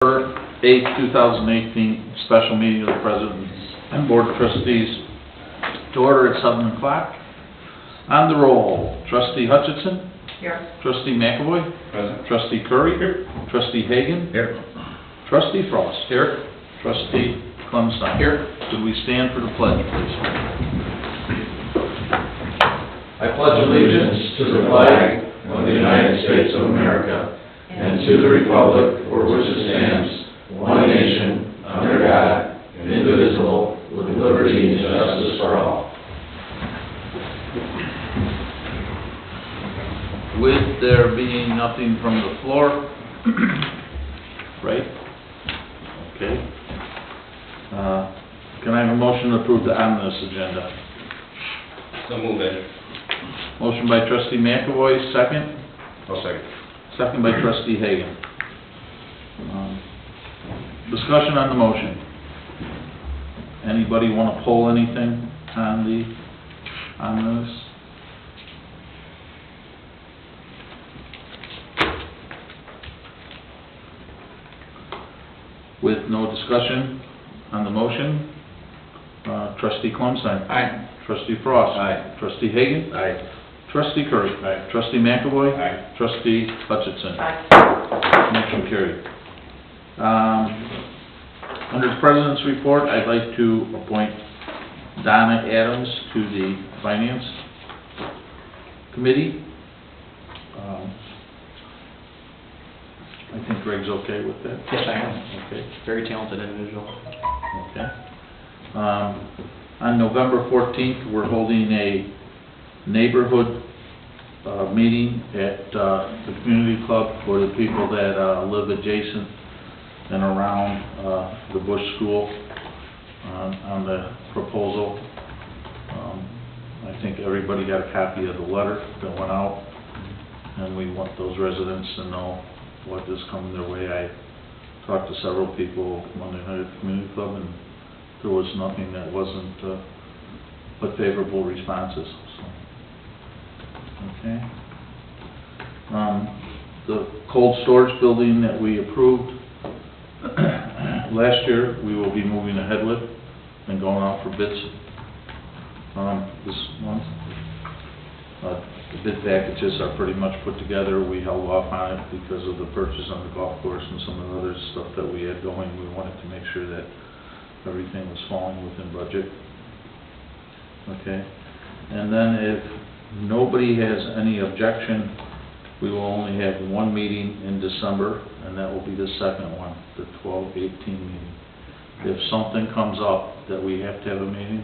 8th, 2018 special meeting of the President and Board of Trustees to order at 7 o'clock. On the roll, Trustee Hutchinson. Here. Trustee McAvoy. Present. Trustee Curry. Here. Trustee Hagan. Here. Trustee Frost. Here. Trustee Clemstein. Here. Could we stand for the pledge, please? I pledge allegiance to the flag of the United States of America and to the republic for which it stands, one nation, under God, indivisible, with liberty and justice for all. With there being nothing from the floor, right? Okay. Can I have a motion to approve the omnibus agenda? So move it. Motion by Trustee McAvoy, second. I'll second. Second by Trustee Hagan. Discussion on the motion. Anybody want to pull anything on this? With no discussion on the motion, Trustee Clemstein. Aye. Trustee Frost. Aye. Trustee Hagan. Aye. Trustee Curry. Aye. Trustee McAvoy. Aye. Trustee Hutchinson. Aye. Motion carried. Under the President's report, I'd like to appoint Donna Adams to the Finance Committee. I think Greg's okay with that? Yes, I am. Okay. Very talented individual. Okay. On November 14th, we're holding a neighborhood meeting at the community club for the people that live adjacent and around the Bush School on the proposal. I think everybody got a copy of the letter that went out, and we want those residents to know what is coming their way. I talked to several people Monday night at the community club, and there was nothing that wasn't but favorable responses. So. Okay. The cold storage building that we approved last year, we will be moving ahead with and going out for bids this month. The bid packages are pretty much put together. We held off on it because of the purchase on the golf course and some of the other stuff that we had going. We wanted to make sure that everything was falling within budget. Okay. And then if nobody has any objection, we will only have one meeting in December, and that will be the second one, the 12-18 meeting. If something comes up that we have to have a meeting,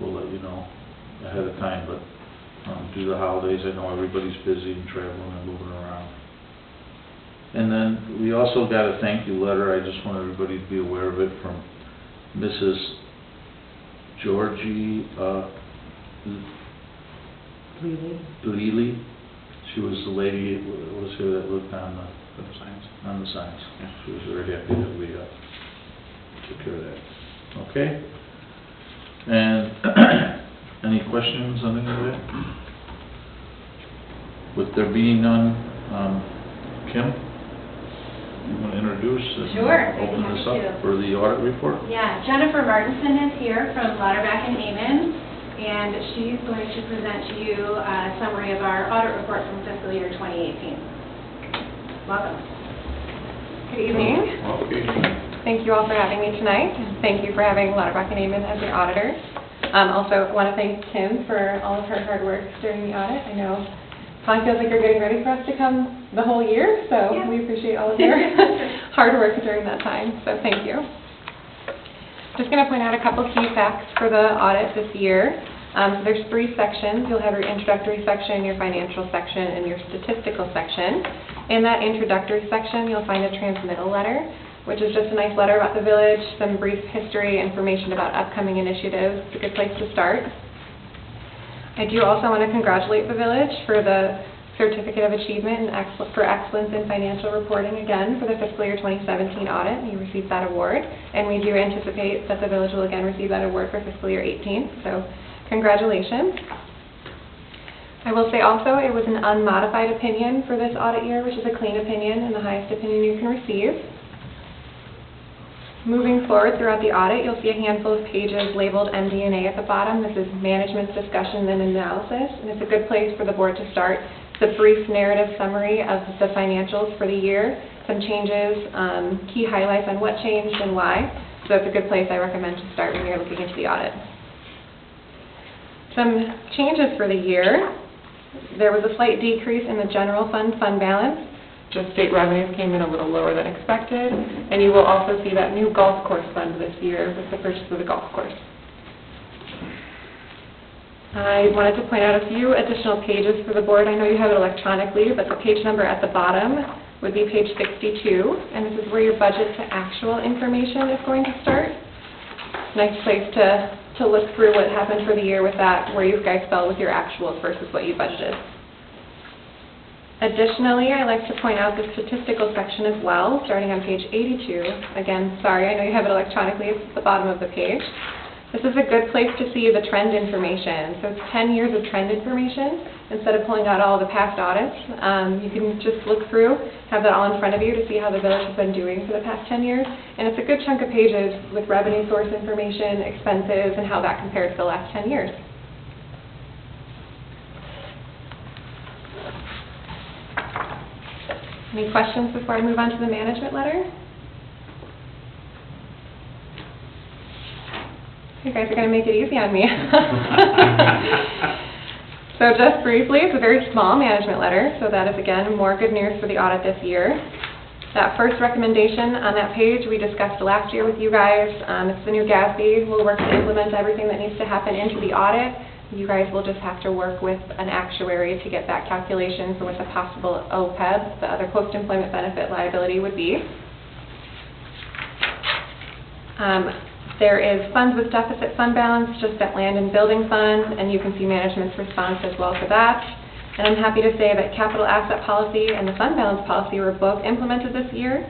we'll let you know ahead of time, but due to the holidays, I know everybody's busy and traveling and moving around. And then we also got a thank you letter. I just want everybody to be aware of it, from Mrs. Georgie Lely. She was the lady that was here that lived on the signs. Yeah. She was very happy that we took care of that. Okay. And any questions on any of that? With there being none, Kim, you want to introduce and Sure, open this happy up to. for the audit report? Yeah, Jennifer Martinson is here from Lauterbach and Amen, and she's going to present to you a summary of our audit report from fiscal year 2018. Welcome. Good evening. Okay. Thank you all for having me tonight, and thank you for having Lauterbach and Amen as your auditors. Also, I want to thank Kim for all of her hard work during the audit. I know it feels like you're getting ready for us to come the whole year, so Yeah. we appreciate all of your hard work during that time, so thank you. Just going to point out a couple key facts for the audit this year. So there's 3 sections. You'll have your introductory section, your financial section, and your statistical section. In that introductory section, you'll find a transmittal letter, which is just a nice letter about the village, some brief history, information about upcoming initiatives. It's a good place to start. I do also want to congratulate the village for the Certificate of Achievement for Excellence in Financial Reporting again for the fiscal year 2017 audit. You received that award, and we do anticipate that the village will again receive that award for fiscal year 18. So congratulations. I will say also it was an unmodified opinion for this audit year, which is a clean opinion and the highest opinion you can receive. Moving forward throughout the audit, you'll see a handful of pages labeled MD&A at the bottom. This is management's discussion and analysis, and it's a good place for the board to start. It's a brief narrative summary of the financials for the year, some changes, key highlights on what changed and why. So it's a good place I recommend to start when you're looking into the audit. Some changes for the year. There was a slight decrease in the general fund balance. The state revenues came in a little lower than expected, and you will also see that new golf course fund this year with the purchase of the golf course. I wanted to point out a few additional pages for the board. I know you have it electronically, but the page number at the bottom would be page 62, and this is where your budget to actual information is going to start. Nice place to look through what happened for the year with that, where you guys fell with your actuals versus what you budgeted. Additionally, I like to point out the statistical section as well, starting on page 82. Again, sorry, I know you have it electronically, it's at the bottom of the page. This is a good place to see the trend information. So it's 10 years of trend information. Instead of pulling out all the past audits, you can just look through, have that all in front of you to see how the village has been doing for the past 10 years. And it's a good chunk of pages with revenue source information, expenses, and how that compares to the last 10 years. Any questions before I move on to the management letter? You guys are going to make it easy on me. So just briefly, it's a very small management letter, so that is, again, more good news for the audit this year. That first recommendation on that page we discussed last year with you guys. It's the new GASB. We'll work to implement everything that needs to happen into the audit. You guys will just have to work with an actuary to get that calculation for what the possible OPEB, the other post-employment benefit liability, would be. There is funds with deficit fund balance, just that land and building fund, and you can see management's response as well to that. And I'm happy to say that capital asset policy and the fund balance policy were both implemented this year.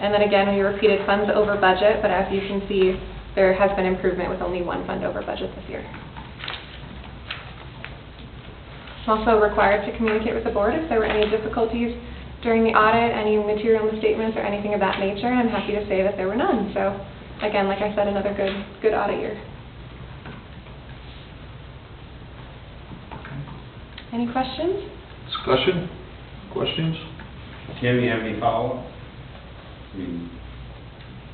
And then again, we repeated funds over budget, but as you can see, there has been improvement with only one fund over budget this year. I'm also required to communicate with the board if there were any difficulties during the audit, any material misstatements or anything of that nature, and I'm happy to say that there were none. So again, like I said, another good audit year. Any questions? Discussion? Questions? Tim, you have any follow-up?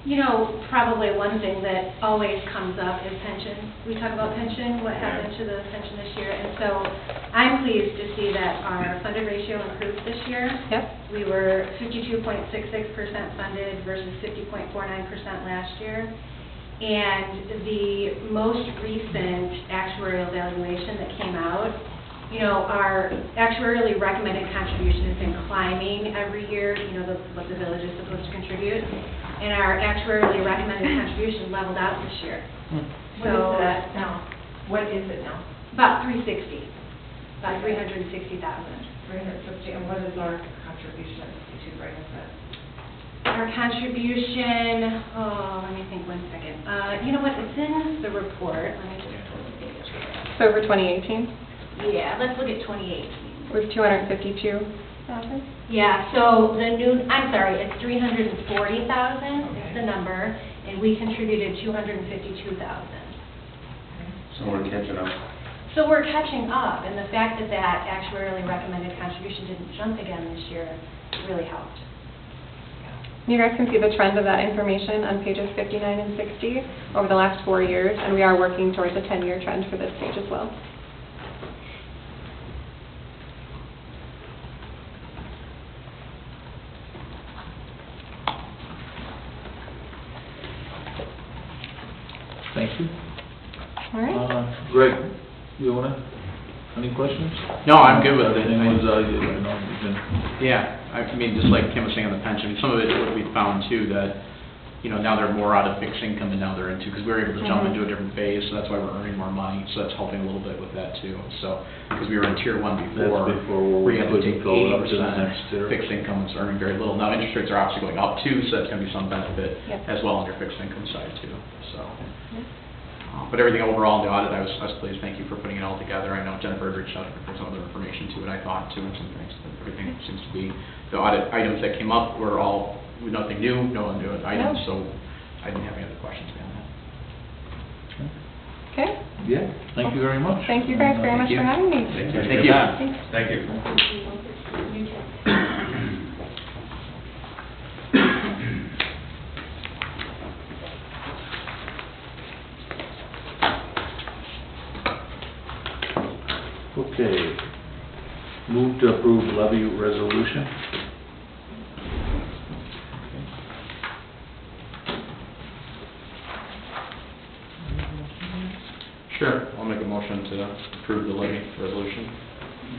You know, probably one thing that always comes up is pension. We talk about pension, what happened to the pension this year, and so I'm pleased to see that our funded ratio improved this year. Yep. We were 52.66% funded versus 50.49% last year. And the most recent actuarial valuation that came out, you know, our actuarially recommended contribution has been climbing every year, you know, what the village is supposed to contribute. And our actuarially recommended contribution leveled out this year. What is that now? What is it now? About 360, about 360,000. 360, and what is our contribution to bring us that? Our contribution, let me think 1 second. You know what, it's in the report. Let me just pull the page. So for 2018? Yeah, let's look at 2018. It was 252,000? Yeah, so the new, I'm sorry, it's 340,000 is the number, and we contributed 252,000. So we're catching up. So we're catching up, and the fact that that actuarially recommended contribution didn't jump again this year really helped. You guys can see the trend of that information on pages 59 and 60 over the last 4 years, and we are working towards a 10-year trend for this page as well. Thank you. All right. Greg, you any questions? No, I'm good with it. Anything was, you know, you've been... Yeah, I mean, just like Kim was saying on the pension, some of it, what we found too, that, you know, now they're more out of fixed income than now they're into, because we were able to jump into a different phase, so that's why we're earning more money, so that's helping a little bit with that too. So, because we were in tier 1 before, That's before where you had to take go up to the next tier. 80%, fixed income was earning very little. Now interest rates are obviously going up too, so that's going to be some benefit Yep. as well on your fixed income side too, so. But everything overall in the audit, I was pleased. Thank you for putting it all together. I know Jennifer had reached out for some other information too, and I thought too, and some things. But everything seems to be, the audit items that came up were all nothing new, no new items. So I didn't have any other questions beyond that. Okay? Yeah, thank you very much. Thank you guys very much for having me. Thank you. Thanks. Thank you. Okay. Move to approve levy resolution. Sure. I'll make a motion to approve the levy resolution.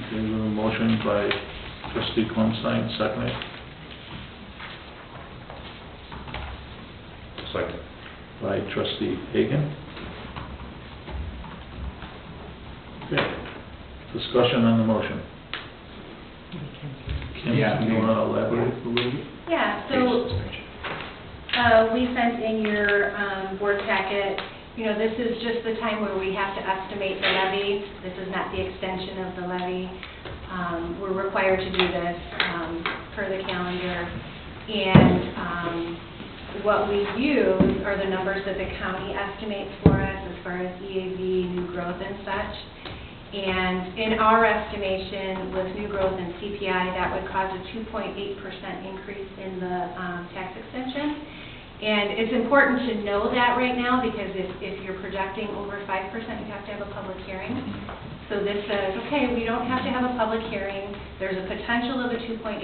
Okay, we have a motion by trustee Klumstein, seconded Second. by trustee Hagan. Okay, discussion on the motion. Kim, Yeah. you want to elaborate a little bit? Yeah, so, we sent in your, board packet, you know, this is just the time where we have to estimate the levy. This is not the extension of the levy. We're required to do this, per the calendar. And, what we use are the numbers that the county estimates for us as far as EAV, new growth and such. And in our estimation, with new growth and CPI, that would cause a 2.8% increase in the tax extension. And it's important to know that right now, because if you're projecting over 5%, you have to have a public hearing. So this says, okay, we don't have to have a public hearing. There's a potential of a 2.8%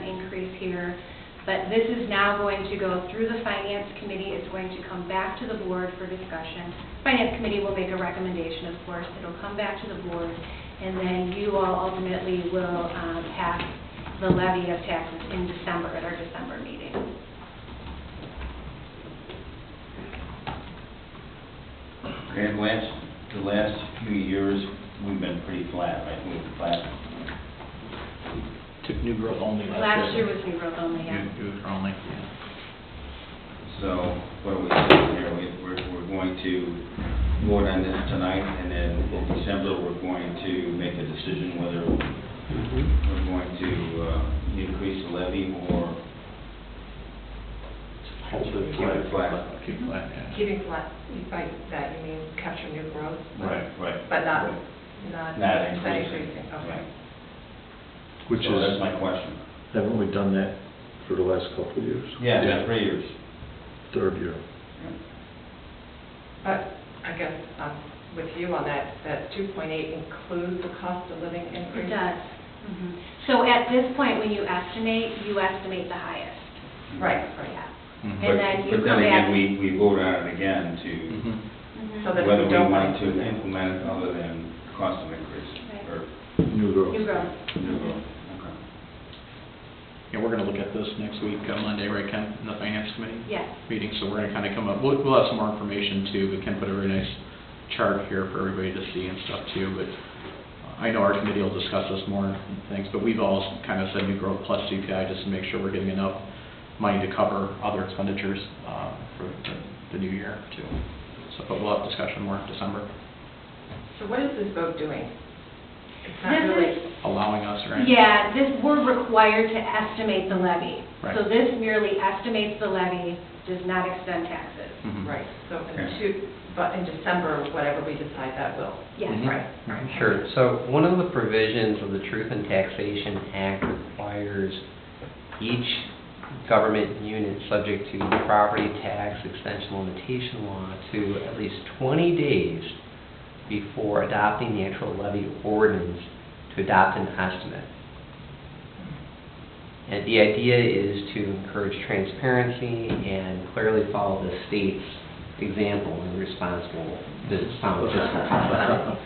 increase here. But this is now going to go through the Finance Committee. It's going to come back to the board for discussion. Finance Committee will make a recommendation, of course. It'll come back to the board, and then you all ultimately will pass the levy of taxes in December, at our December meeting. Okay, the last few years, we've been pretty flat, right? We've been flat. Took new growth only Last year was new growth only, yeah. New growth only, yeah. So what are we doing here? We're going to vote on this tonight, and then in December, we're going to make a decision whether we're going to increase the levy or Hold it keep it flat. Keep it flat, yeah. Keeping flat, by that you mean capture new growth? Right. But not Not increasing. increasing, okay. Which So is, that's my question. haven't we done that for the last couple of years? Yeah, 3 years. Third year. But I guess with you on that 2.8 includes the cost of living increase? It does. Mhm. So at this point, when you estimate the highest. Right. Yeah. Mhm. And then you But come then back. again, we vote on it again to Mhm. Mhm. So that whether we we don't want want to to- implement it other than cost of increase Right. or New growth. New growth. new growth. Okay. Yeah, we're gonna look at this next week, Monday, right, Ken, in the Finance Committee? Yes. Meeting, so we're gonna kinda come up, we'll have some more information too, but Ken put a very nice chart here for everybody to see and stuff too, but I know our committee will discuss this more and things, but we've all kinda said new growth plus CPI, just to make sure we're getting enough money to cover other expenditures, for the new year too. So, but we'll have discussion more in December, So what is this vote doing? It's not This really, is- allowing us, right? Yeah, we're required to estimate the levy. Right. So this merely estimates the levy, does not extend taxes. Mhm. right, so Okay. but in December, whatever we decide, that will. Yes. Mhm. Right. Sure. So one of the provisions of the Truth in Taxation Act requires each government unit subject to the property tax extension limitation law to at least 20 days before adopting the actual levy ordinance to adopt an estimate. And the idea is to encourage transparency and clearly follow the state's example in responsible business conduct.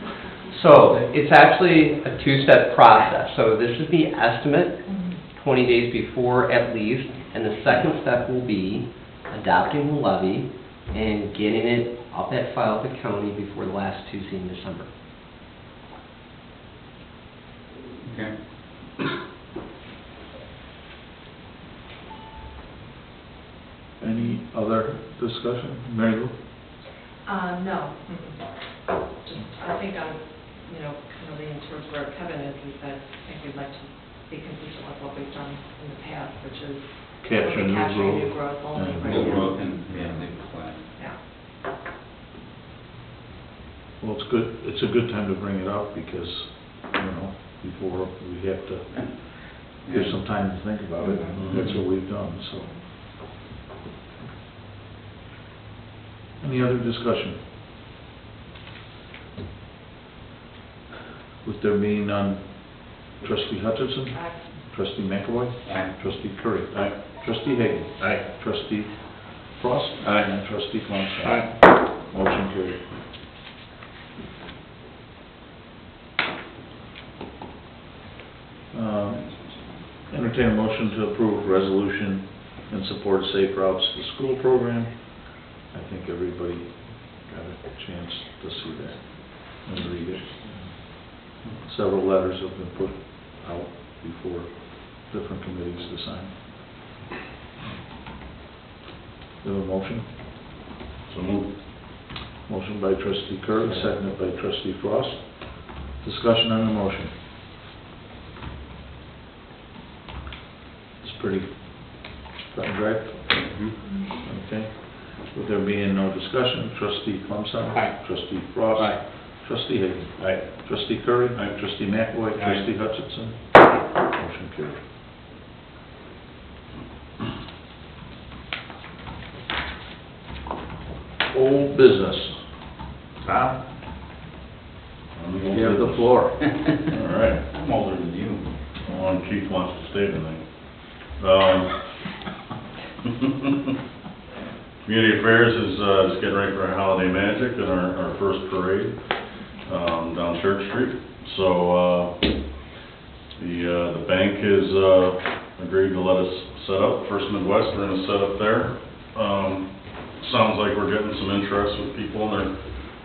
So it's actually a two-step process. So this is the estimate, 20 days before at least, and the second step will be adopting the levy and getting it up at file at the county before the last Tuesday in December. Okay. Any other discussion? Mary Lou? No. Just, I think I'm, kind of leaning towards where Kevin is that I think we'd like to be consistent with what we've done in the past, which is Capture new capturing new growth. growth only Yeah. right New now. growth and, yeah, the it's a good time to bring it up because, before we have to give some time to think about it, and that's what we've done, so. Any other discussion? With there being none, trustee Hutchinson? Aye. Trustee McAvoy? Aye. Trustee Curry? Aye. Trustee Hagan? Aye. Trustee Frost? Aye. And trustee Flannery? Aye. Motion carried. Entertain a motion to approve resolution in support of Safe Routes to School program. I think everybody got a chance to see that and read it. Several letters have been put out before different committees to sign. Do you have a motion? So moved. Motion by trustee Kerr, seconded by trustee Frost. Discussion on the motion. It's pretty cut and dried. Okay. With there being no discussion, trustee Plumsound. Aye. Trustee Frost. Aye. Trustee Hagan. Aye. Trustee Curry. Aye. Trustee McAvoy. Aye. Trustee Hutchinson. Motion carried. Old business. Tom? You have the floor. All right. I'm older than you. Well, Chief wants to say anything. Community Affairs is just getting ready for our holiday magic and our first parade down Church Street. So the bank has agreed to let us set up. First Midwest, we're going to set up there. Sounds like we're getting some interest with people in their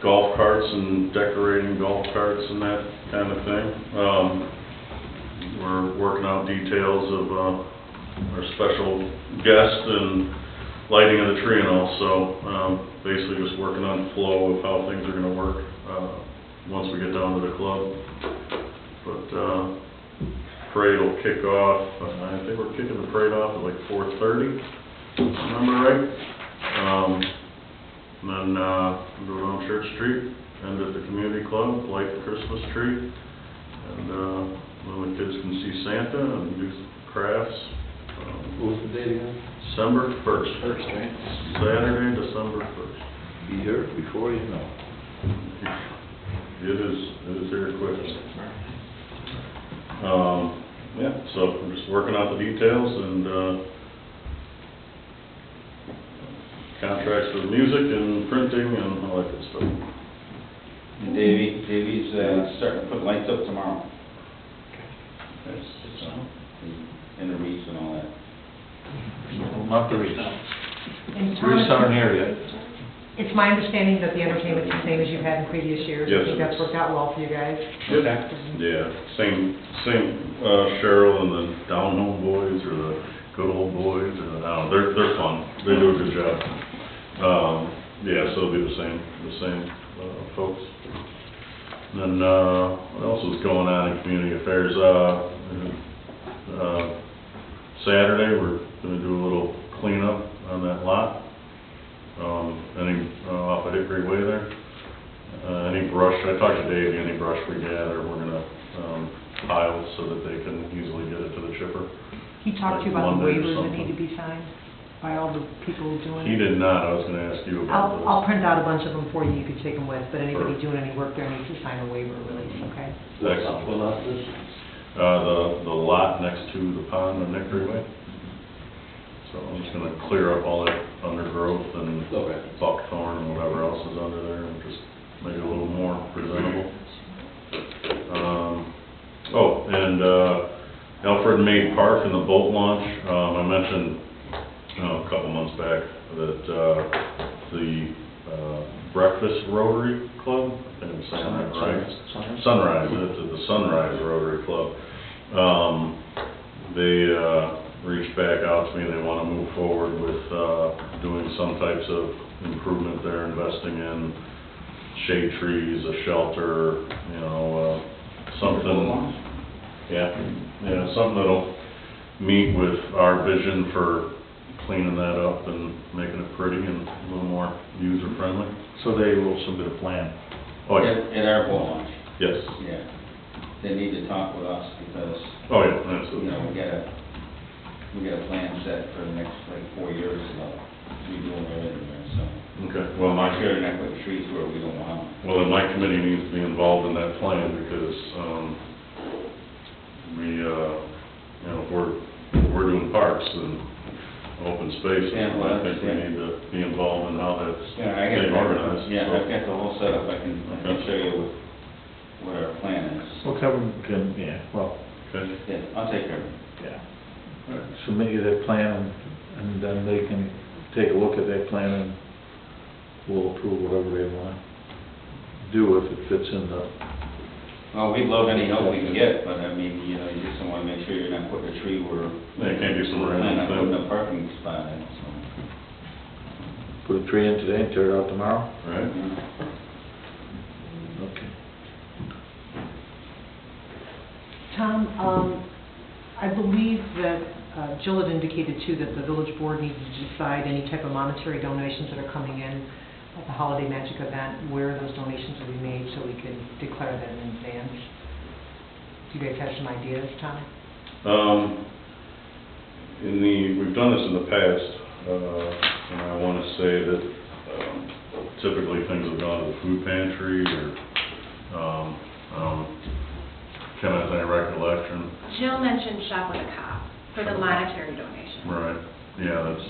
golf carts and decorating golf carts and that kind of thing. We're working out details of our special guest and lighting of the tree and all, so basically just working on flow of how things are going to work once we get down to the club. But parade will kick off, I think we're kicking the parade off at like 4:30, if I remember right. And then go down Church Street, end at the community club, light the Christmas tree, and then the kids can see Santa and do crafts. What was the date again? December 1st. First, right? Saturday, December 1st. Be here before you know. It is here quickly. Yeah, so we're just working out the details and contracts for music and printing and all that good stuff. And Davey's starting to put lights up tomorrow. That's, and the wreaths and all that. Not the Reese. And Reese aren't here yet. it's my understanding that the entertainment's the same as you've had in previous years. Yes, I think it that's is. worked out well for you guys. Yeah, same Cheryl and the Down Home Boys or the Good Old Boys, or, they're fun, they do a good job. Yeah, so it'll be the same folks. And then, what else is going on in community affairs? Saturday, we're gonna do a little cleanup on that lot. Off of Hickory Way there. Any brush, I talked to Dave, any brush we gather, we're gonna, pile so that they can easily get it to the chipper. He talked to you about the Monday or waivers that something. need to be signed by all the people doing He it? did not, I was gonna ask you about those. I'll print out a bunch of them for you, you could take them with, but anybody Perfect. doing any work there needs to sign a waiver release, okay? Excellent. What lot is this? The lot next to the pond on Hickory Way. So I'm just gonna clear up all that undergrowth and buckthorn and whatever else is under there and just make it a little more presentable. Alfred May Park and the boat launch, I mentioned, a couple months back that, the Breakfast Rotary Club, I think I'm saying that right. Sunrise, it's the Sunrise Rotary Club. They reached back out to me, they want to move forward with doing some types of improvement there, investing in shade trees, a shelter, something, something that'll meet with our vision for cleaning that up and making it pretty and a little more user-friendly. So they will submit a plan. Oh, yeah, At our boat launch, yes. yeah. They need to talk with us because, Oh, yeah, you absolutely. know, we got a plan set for the next, like, 4 years about redoing everything there, so. Okay, well, Make sure they're not putting trees where we don't want them. well, then my committee needs to be involved in that plan because, you know, if we're doing parks and open spaces, Yeah, well, I think we yeah. need to be involved in how that's Yeah, I getting got, organized. yeah, so. I've got the whole setup, I can show you what our plan is. Well, Kevin can, yeah, well, Okay, Yeah, I'll take care of it. yeah. All right, submit you that plan, and then they can take a look at that plan, and we'll approve whatever they want to do if it fits in the, Well, we'd love any help we can get, but I mean, you know, you just don't wanna make sure you're not putting a tree where. Yeah, it can't be somewhere We're planning on random. putting a parking spot in, so. put a tree in today and tear it out tomorrow? right? Okay. Tom, I believe that Jill had indicated too that the village board needs to decide any type of monetary donations that are coming in at the Holiday Magic event, where those donations will be made, so we can declare that in advance. Do you guys have some ideas, Tom? We've done this in the past, and I want to say that typically things have gone to the food pantry or, Ken has any recollection? Jill mentioned Shop with a Cop for the monetary donation. Right, yeah, that's,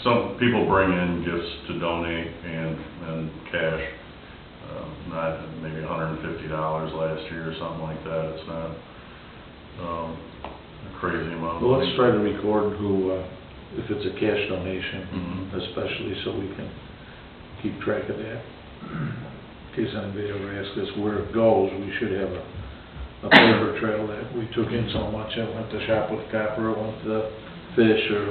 some people bring in gifts to donate and cash, not maybe $150 last year or something like that, it's not, a crazy amount. Well, let's try to record who, if it's a cash donation, Mhm. especially so we can keep track of that. In case anybody ever asks us where it goes, we should have a paper trail that we took in so much, it went to Shop with Copper, it went to Fish, or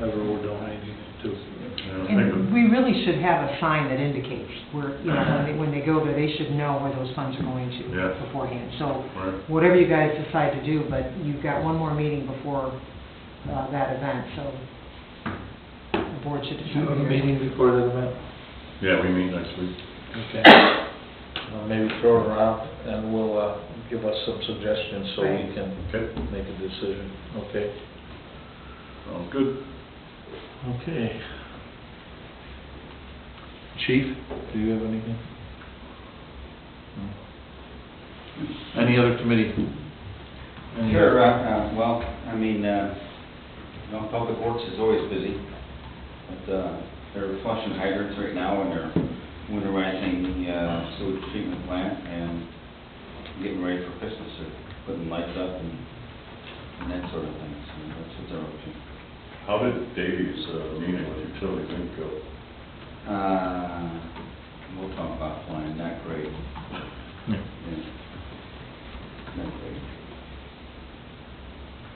whoever we're donating it to. Yeah, I think And we really should have a sign that indicates where, you know, when they go there, they should know where those funds are going to Yeah. beforehand. So Right. whatever you guys decide to do, but you've got one more meeting before that event, so the board should Do decide. you have a meeting before that event? Yeah, we meet next week. Okay. Maybe throw it around, and we'll, give us some suggestions so we Right. can Okay. make a decision, okay? Sounds good. Okay. Chief, do you have anything? No. Any other committee? Any Sure, other- well, I mean, you know, Public Works is always busy, but, they're flushing hydrants right now, and they're winterizing the, sewage treatment plant, and getting ready for Christmas, they're putting lights up and that sort of thing, so that's what they're up to. How did Davy's meeting with utilities Inc. go? We'll talk about flying, not great. Yeah. Yeah. Not great.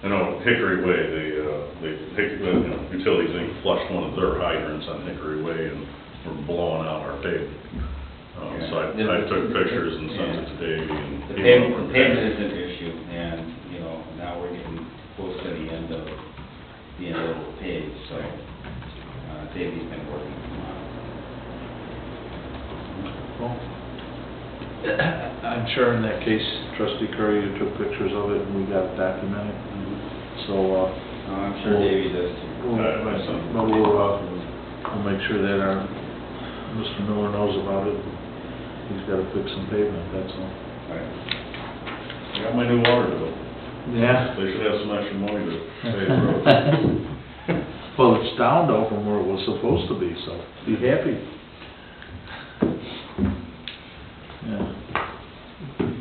I know Hickory Way, Utilities Inc. flushed one of their hydrants on Hickory Way and were blowing out our pavement. So I took pictures and sent it to Davy and. The he pavement, went the over pavement there. is an issue, and, you know, now we're getting close to the end of the pave, so, Davy's been working on Well, I'm sure in that case, Trustee Curry, you took pictures of it and we got it documented, it. so, I'm sure Davy does too. we'll make sure that our, Mr. Miller knows about it. He's gotta fix some pavement, that's all. Right. I got my new water bill. Yeah. They should have some extra money to pay the roads. Well, it's down though from where it was supposed to be, so be happy. Yeah.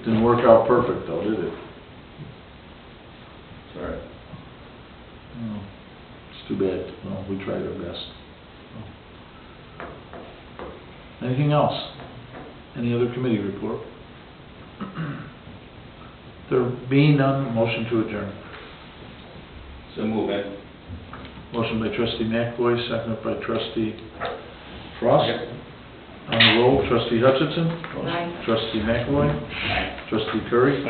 Didn't work out perfect though, did it? Sorry. No. It's too bad. Well, we tried our best. Anything else? Any other committee report? There being none, motion to adjourn. So move it. Motion by trustee McAvoy, seconded by trustee Frost. Yep. On the roll, trustee Hutchinson. Aye. Trustee McAvoy. Trustee Curry.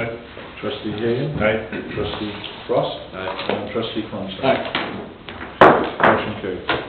Trustee Hagan. Trustee Frost. And trustee Clemson. Motion carried.